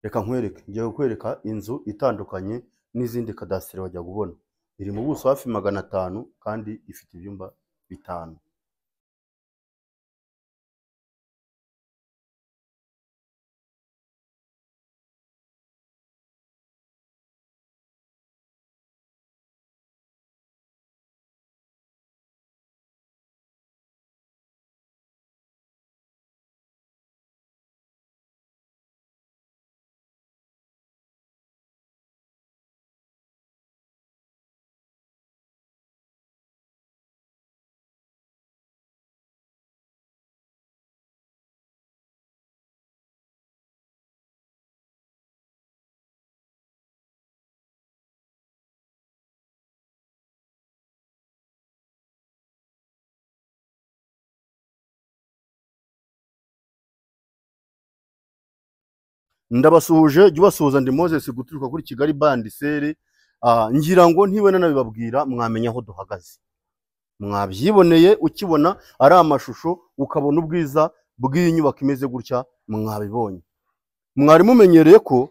Reka nkwereke, ngiye kukwereka inzu itandukanye n'izindi kadasiteri wajya kubona. Iri mu buso hafi 500 kandi ifite ibyumba 5. Ndabasuhuje, jya ubasuhuza, ndi Moses guturuka kuri Kigali Bandiseri. Ngira ngo ntiwe nanabibabwira mwamenya aho duhagaze. Mwabyiboneye ukibona ari amashusho, ukabona ubwiza bw'iyi nyubako imeze gutya, mwabibonye. Mwari mumenyereye ko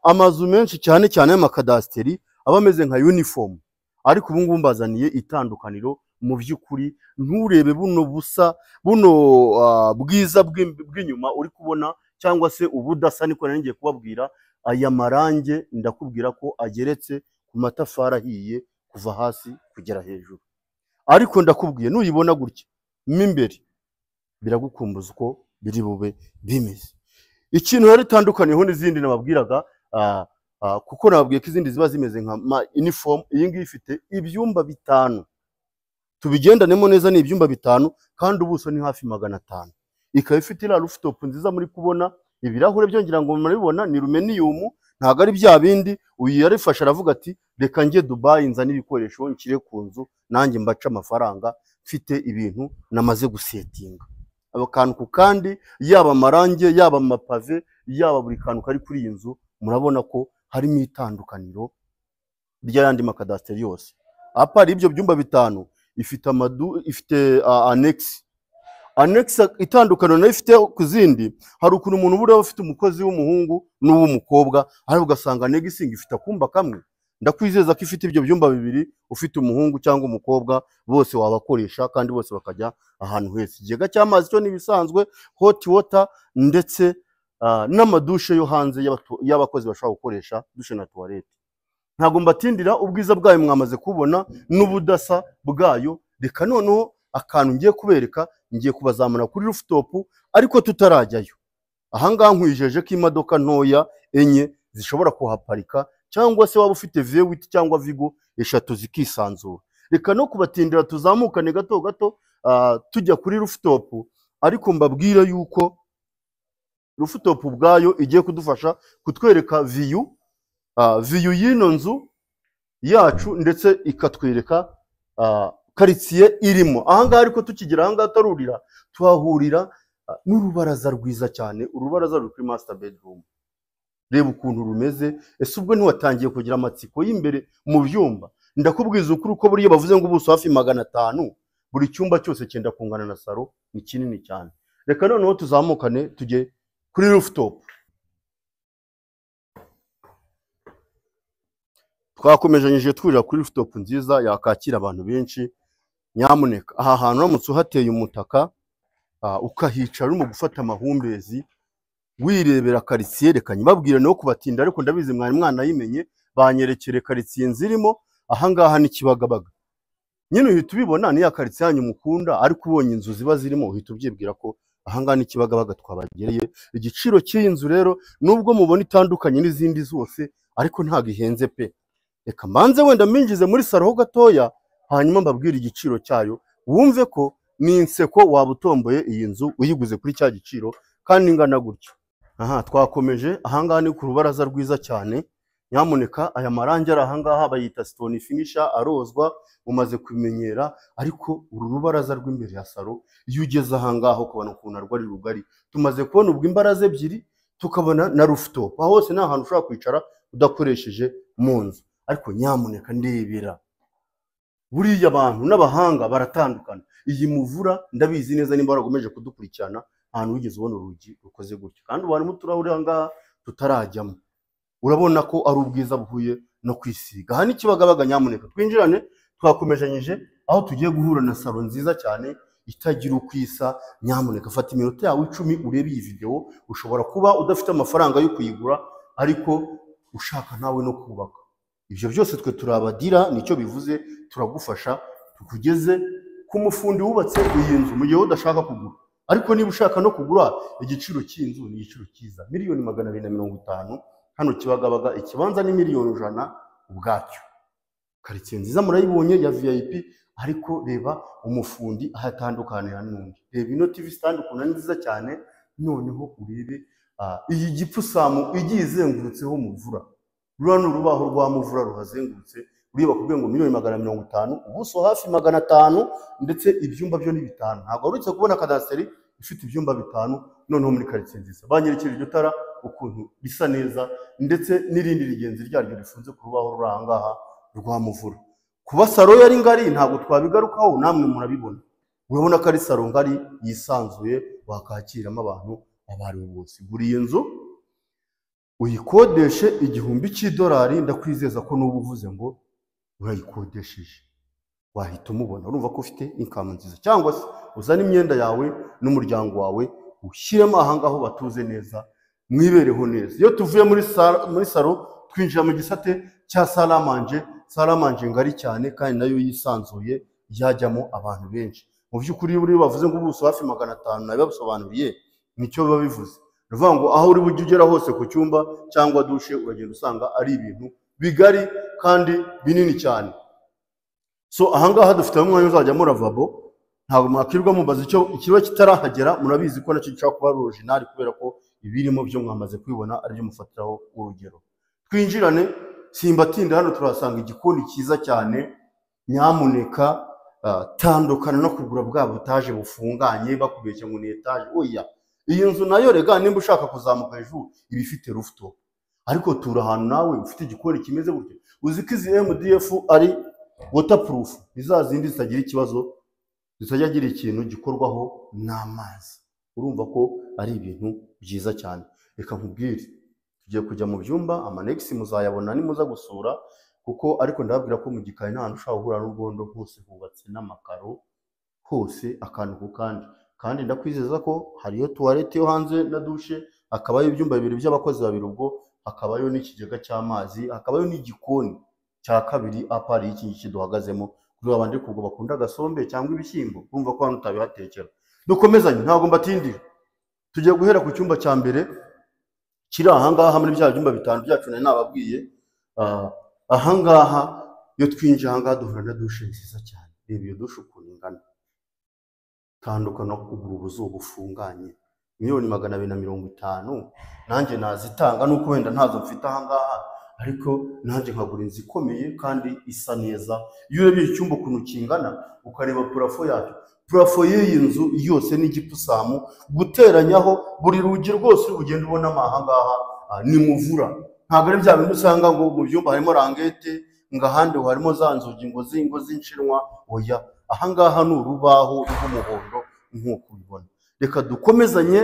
amazu menshi cyane cyane y'amakadasiteri aba ameze nka uniform, ariko ubu ngubu mbazaniye itandukaniro. Mu by'ukuri nturebe buno busa, buno bwiza bw'inyuma uri kubona, cyangwa se ubudasa, niko ngiye kubabwira. Aya marange ndakubwira ko ageretse ku matafari ahiye kuva hasi kugera hejuru, ariko ndakubwiye nuyibona gutya mo imbere biragukumbuza uko biri bube bimeze. Ikintu rero itandukaniyeho n'izindi nababwiraga, kuko nababwiye ko izindi ziba zimeze nka uniform, iyi ngiyi ifite ibyumba 5. Tubigendanemo neza, ni ibyumba 5 kandi ubuso ni hafi 500. Ikaba ifite iriya rooftop nziza muri kubona, ibirahure byongera ngo murabibona ni aluminium, ntago ari bya bindi. Uyu yarifasha aravuga ati reka njye Dubai nzana ibikoresho nshyire ku nzu, nanjye mbaca amafaranga mfite ibintu namaze gusetinga. Abakantu ku kandi, yaba amarange, yaba amapave, yaba buri kantu kari kuri iyi nzu, murabona ko harimo itandukaniro ry'ayandi makadasiteri yose. Apari ibyo byumba 5 ifite annex itandukano nayo ifite ku zindi. Hari ukuntu umuntu buriya ufite umukozi w'umuhungu n'uw'umukobwa, ariko ugasanga negising ifite akumba kamwe. Ndakwizeza ko ifite ibyo byumba 2, ufite umuhungu cyangwa umukobwa bose wabakoresha kandi bose bakajya ahantu heza. Ikigega cy'amazi cyo nibisanzwe, hot water, ndetse n'amadushe yo hanze y'abakozi bashobora gukoresha dushe na toilette. Ntago mbatindira, ubwiza bwayo mwamaze kubona n'ubudasa bwayo. Reka noneho akantu ngiye kubereka, ngiye kubazamura kuri rooftop, ariko tutarajyayo. Ahangaha nkwijeje ko imodoka ntoya 4 zishobora kuhaparika, cyangwa se waba ufite V8 cyangwa Vigo 3 zikisanzura. Reka no kubatindira, tuzamukane gato gato tujya kuri rooftop, ariko mbabwira yuko rooftop ubwayo igiye kudufasha kutwereka view y'ino nzu yacu, ndetse ikatwereka quartier irimo. Ahangaha ariko tukigera ahangaha tarurira, tuhahurira n'urubaraza rwiza cyane. Urubaraza ruri kuri master bedroom. Reba ukuntu rumeze. Ese ubwo ntiwatangiye kugira amatsiko y'imbere mu byumba? Ndakubwiza ukuri uko buriya bavuze ngo ubuso hafi 500, buri cyumba cyose cyenda kungana na salo, ni kinini cyane. Reka noneho tuzamukane tujye kuri rooftop. Twakomeje twurira kuri rooftop nziza yakakira abantu benshi. Nyamuneka aha hantu uramutse uhateye umutaka, ukahicara urimo gufata amahumbezi wirebera quartier. Reka nyibabwire no kubatinda, ariko ndabizi mwari mwanayimenye. Banyerekere quartier nzirimo. Ahangaha ni Kibagabaga. Nyine uhita ubibona ni ya quartier yanyu mukunda, ariko ubonye inzu ziba zirimo uhita ubyibwira ko ahangaha ni Kibagabaga twabagereye. Igiciro cy'iyi nzu rero nubwo mubona itandukanye n'izindi zose, ariko ntago ihenze pe. Reka mbanze wenda mbinjize muri salo ho gatoya, hanyuma mbabwira igiciro cyayo, wumve ko ni inseko waba utomboye iyi nzu uyiguze kuri cya giciro kandi ingana gutyo. Twakomeje. Ahangaha ni ku rubaraza rwiza cyane. Nyamuneka aya marange ari ahangaha bayita stone finisher, arozwa, umaze kumenyera. Ariko uru rubaraza rw'imbere ya salo, iyo ugeze ahangaha ukabona ukuntu arwo ari rugari. Tumaze kubona ubwo imbaraza 2, tukabona na rooftop. Aho hose ni ahantu ushobora kwicara udakoresheje mu nzu. Ariko nyamuneka ndebera, buriya abantu n'abahanga baratandukana. Iyi muvura ndabizi neza nimba waragomeje kudukurikirana, ahantu wigeze ubona urugi rukoze gutyo, kandi ubarimo turahure ahangaha tutarajyamo. Urabona ko ari ubwiza buhuye no kwisiga. Aha ni Kibagabaga, nyamuneka twinjirane twakomejanyije aho tugiye guhura na salo nziza cyane itagira uko isa. Nyamuneka fata iminota yawe 10 urebe iyi video. Ushobora kuba udafite amafaranga yo kuyigura ariko ushaka nawe no kubaka. Ibyo byose twe turabadira, nicyo bivuze, turagufasha tukugeze ku mufundi wubatse iyi nzu mu gihe udashaka kugura. Ariko niba ushaka no kugura, igiciro cy'inzu ni igiciro cyiza, miliyoni 250. Hano Kibagabaga ikibanza ni miliyoni 100 ubwacyo. Karitsiye nziza murayibonye ya VIP, ariko reba umufundi ahatandukanira n'undi. Reba ino TV stand ukuntu nziza cyane, noneho urebe iyi gipfusamu igiye izengurutseho muvura. Rurano rubaho rwa muvura ruhazengurutse, uriba kubwe ngo miliyoni 250, ubuso hafi 500, ndetse ibyumba byo ni 5. Ntabwo uretse kubona kadasteri ifite ibyumba 5 noneho muri karitsiye nziza. Banyerekera iryo tara ukuntu bisa neza, ndetse n'irindi rigenzi ryaryo rifunze ku rubaho rurangaha rwa muvura. Kuba salo yari ngari ntabwo twabigarukaho, namwe murabibona. Urabona ko ari salo ngari yisanzuye wakakiramo abantu abari bose. Guriye nzu uyikodeshe $1000, ndakwizeza ko nubu uvuze ngo urayikodesheje wahita umubona. Urumva ko ufite income nziza, cyangwa se uzana imyenda yawe n'umuryango wawe ushyiremo aha ngaho batuze neza, mwibereho neza. Iyo tuvuye muri salo twinjira mu gisate cya salamanje ngari cyane kandi nayo yisanzuye, yajyamo abantu benshi. Mu by'ukuri buri bavuze ngo ubuso hafi 500 nabibasobanuriye, nicyo biba bivuze. Ruvuga ngo aho uri bujye ugera hose ku cyumba cyangwa dushe uragenda usanga ari ibintu bigari kandi binini cyane. So ahangaha dufite umwanya uzajyamo lavabo, ntabwo mwakirwa mubaza icyo ikiba kitarahagera. Murabizi ko nacyo gishaka kuba original kubera ko ibirimo byo mwamaze kwibona ari byo mufatiraho urugero. Twinjirane simbatinda, hano turasanga igikoni cyiza cyane. Nyamuneka tandukana no kugura bwa butaje bufunganye bakubeshya ngo ni etage. Oya, iyi nzu nayo rega nimba ushaka kuzamuka hejuru iba ifite rooftop, ariko tura ahantu nawe ufite igikoni kimeze gutyo. Uzi ko izi MDF ari waterproof, izazindi zitagira ikibazo, zitajya ikintu gikorwaho n'amazi. Urumva ko ari ibintu byiza cyane. Reka nkubwire, tugiye kujya mu byumba, amanex muzayabona nimuza gusura, kuko ariko ndababwira ko mu gikari nta hantu ushaka guhura n'urwondo, hose hubatse n'amakaro, hose akantu ku kandi ndakwizeza ko hariyo toilette yo hanze na douche, akabayo ibyumba 2 by'abakozi babiri, ubwo akabayo n'ikigega cy'amazi, akabayo n'igikoni cya kabiri apari iki duhagazemo. Kuri abandi kubwo bakunda gasombe cyangwa ibishyimbo, urumva ko hano utabihatekera. Dukomezanye, ntabwo mbatindira. Tugiye guhera ku cyumba cya mbere kiri ahangaha muri bya byumba 5 byacu nababwiye. Ahangaha iyo twinjiye ahangaha duhura na douche nziza cyane. Reba iyo douche ukuntu ingana, tandukana kugura ubuzu bufunganye miliyoni 250. Nanjye nazitanga nuko wenda ntazo mfite ahangaha, ariko nanjye nkagura inzu ikomeye kandi isa neza. Iyo urebye icyumba ukuntu kingana, ukareba plafo yacyo, plafo y'iyi nzu yose ni igipfusamu, guteranyaho buri rugi rwose ugenda ubona ahangaha ni muvura. Ntabwo ari bya bintu usanga ngo mu byumba harimo rangete, ngahande harimo za nzugi ngo z'inshinwa. Oya, ahangaha ni urubaho rw'umuhondo nk'uko ubibona. Reka dukomezanye,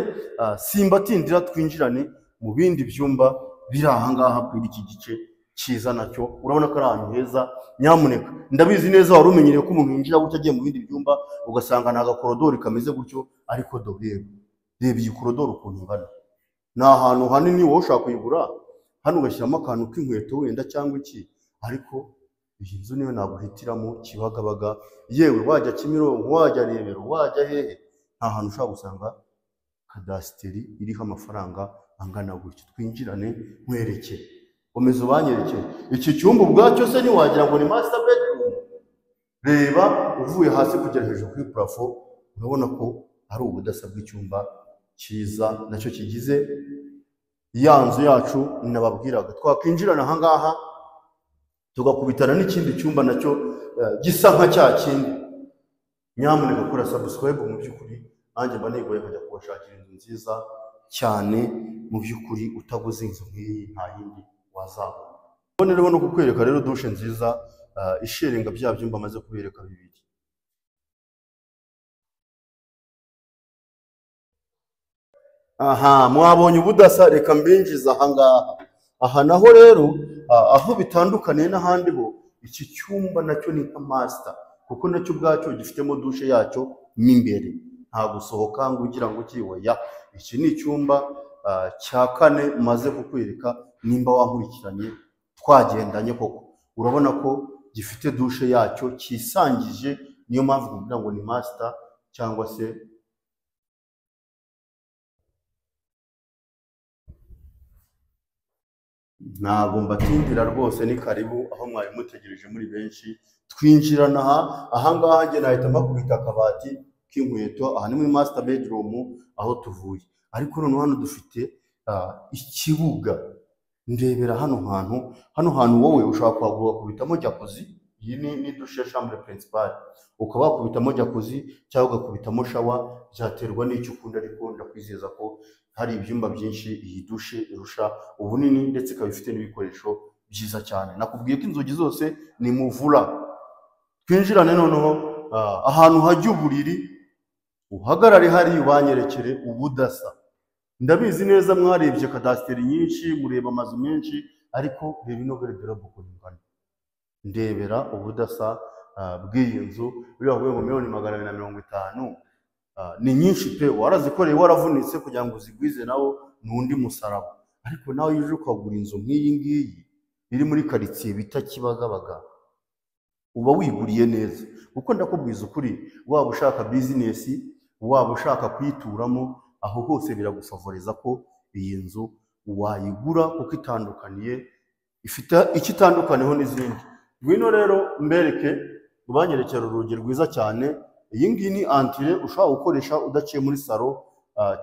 simbatindira twinjirane mu bindi byumba biri ahangaha kuri iki gice cyiza. Nacyo urabona ko ari ahantu heza. Nyamuneka, ndabizi neza wari umenyereye ko umuntu yinjira gutya agiye mu bindi byumba ugasanga nta gakorodori kameze gutyo, ariko reba iyi korodoro ukuntu ingana. Ni ahantu hanini, wowe ushaka kuyigura hano ugashyiramo akantu k'inkweto wenda cyangwa iki, ariko iyi nzu niyo naguhitiramo. Kibagabaga, yewe wajya Kimironko, wajya Rebero, wajya hehe, nta hantu ushaka gusanga kadasteri iriho amafaranga angana gutyo. Twinjirane nkwereke, komeza ubanyerekere. Iki cyumba ubwacyo se ntiwagira ngo ni master bedroom. Reba uvuye hasi kugera hejuru kuri plafo, urabona ko ari ubudasa bw'icyumba cyiza nacyo kigize ya nzu yacu nababwiraga. Twakwinjirana ahangaha tugakubitana n'ikindi cyumba nacyo gisa nka cya kindi. Nyamuneka kora subscribe, mu by'ukuri nanjye mba nigoye nkajya kubashakira inzu nziza cyane. Mu by'ukuri utaguze inzu nk'iyi nta yindi wazabona. Rero no kukwereka rero douche nziza isharinga bya byumba maze kubereka bibiri. aha mwabonye ubudasa, reka mbinjiza aha ngaha. Aha naho rero aho bitandukaniye n'ahandi ho, iki cyumba nacyo ni nka master, kuko nacyo ubwacyo gifitemo dushe yacyo mo imbere, nta gusohoka ngo ugira ngo ukiyoya. Iki ni icyumba cya kane maze kukwereka, nimba wankurikiranye twagendanye koko urabona ko gifite dushe yacyo kisangije, niyo mpamvu kugira ngo ni master cyangwa se ntabwo mbatindira rwose, ni karibu aho mwari mutegereje muri benshi. Twinjirana aha ngaha, njye nahita makubita akabati k'inkweto. Aha ni muri master bedroom aho tuvuye, ariko noneho hano dufite ikibuga. Ndebera hano hantu wowe ushobora kuhagura kubitamo jacuzzi. Iyi ni dushe chambre principale, ukaba wakubitamo jacuzzi cyangwa ugakubitamo shawa, byaterwa n'icyo ukunda, ariko ndakwizeza ko hari ibyumba byinshi iyi dushe irusha ubunini, ndetse ikaba ifite n'ibikoresho byiza cyane. Nakubwiye ko inzugi zose ni muvura. Twinjirane noneho ahantu hajya uburiri, uhagarare hari ubanyerekere ubudasa. Ndabizi neza mwarebye kadasiteri nyinshi, mureba amazu menshi, ariko reba ino garderobe uko ingana. Ndebera ubudasa bw'iyi nzu, buriya ngo miliyoni 250 ni nyinshi pe, warazikoreye waravunitse kugira ngo uzigwize nawo n'undi musaraba. Ariko nawe uje ukagura inzu nk'iyi ngiyi iri muri quartier bita Kibagabaga, uba wiguriye neza. Kuko ndakubwiza ukuri, waba ushaka business, waba ushaka kwituramo, aho hose biragufavoriza ko iyi nzu wayigura, kuko itandukaniye, ifite ikitandukaniyeho n'izindi. Ngwino rero mbereke, ubanyerekera urugi rwiza cyane. Iyi ngiyi ni antire ushobora gukoresha udaciye muri salo,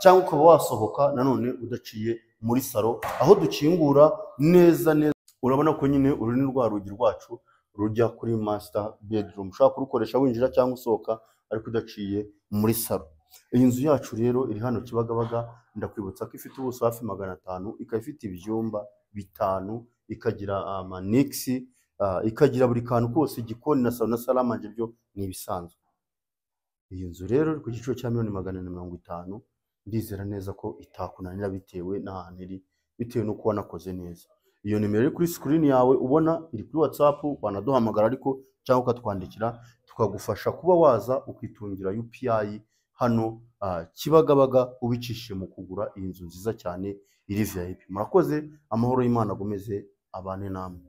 cyangwa ukaba wasohoka nanone udaciye muri salo, aho dukingura neza neza. Urabona ko nyine uru ni rwa rugi rwacu rujya kuri master bedroom, ushobora kurukoresha winjira cyangwa usohoka, ariko udaciye muri salo. Iyi nzu yacu rero iri hano Kibagabaga. Ndakwibutsa ko ifite ubuso hafi 500, ikaba ifite ibyumba 5, ikagira amanexi, ikagira buri kantu kose, igikoni na salo na salamanje byo ni ibisanzwe. Iyi nzu rero ku giciro cya 1,450,000, ndizera neza ko itakunanira bitewe n'ahantu iri, bitewe n'uko wanakoze neza. Iyo nimero iri kuri screen yawe ubona iri kuri WhatsApp, wanaduhamagara ariko cyangwa ukatwandikira, tukagufasha kuba waza ukitungira UPI hano Kibagabaga, ubicishije mu kugura iyi nzu nziza cyane iri VIP. Murakoze, amahoro y'Imana agomeze abane namwe.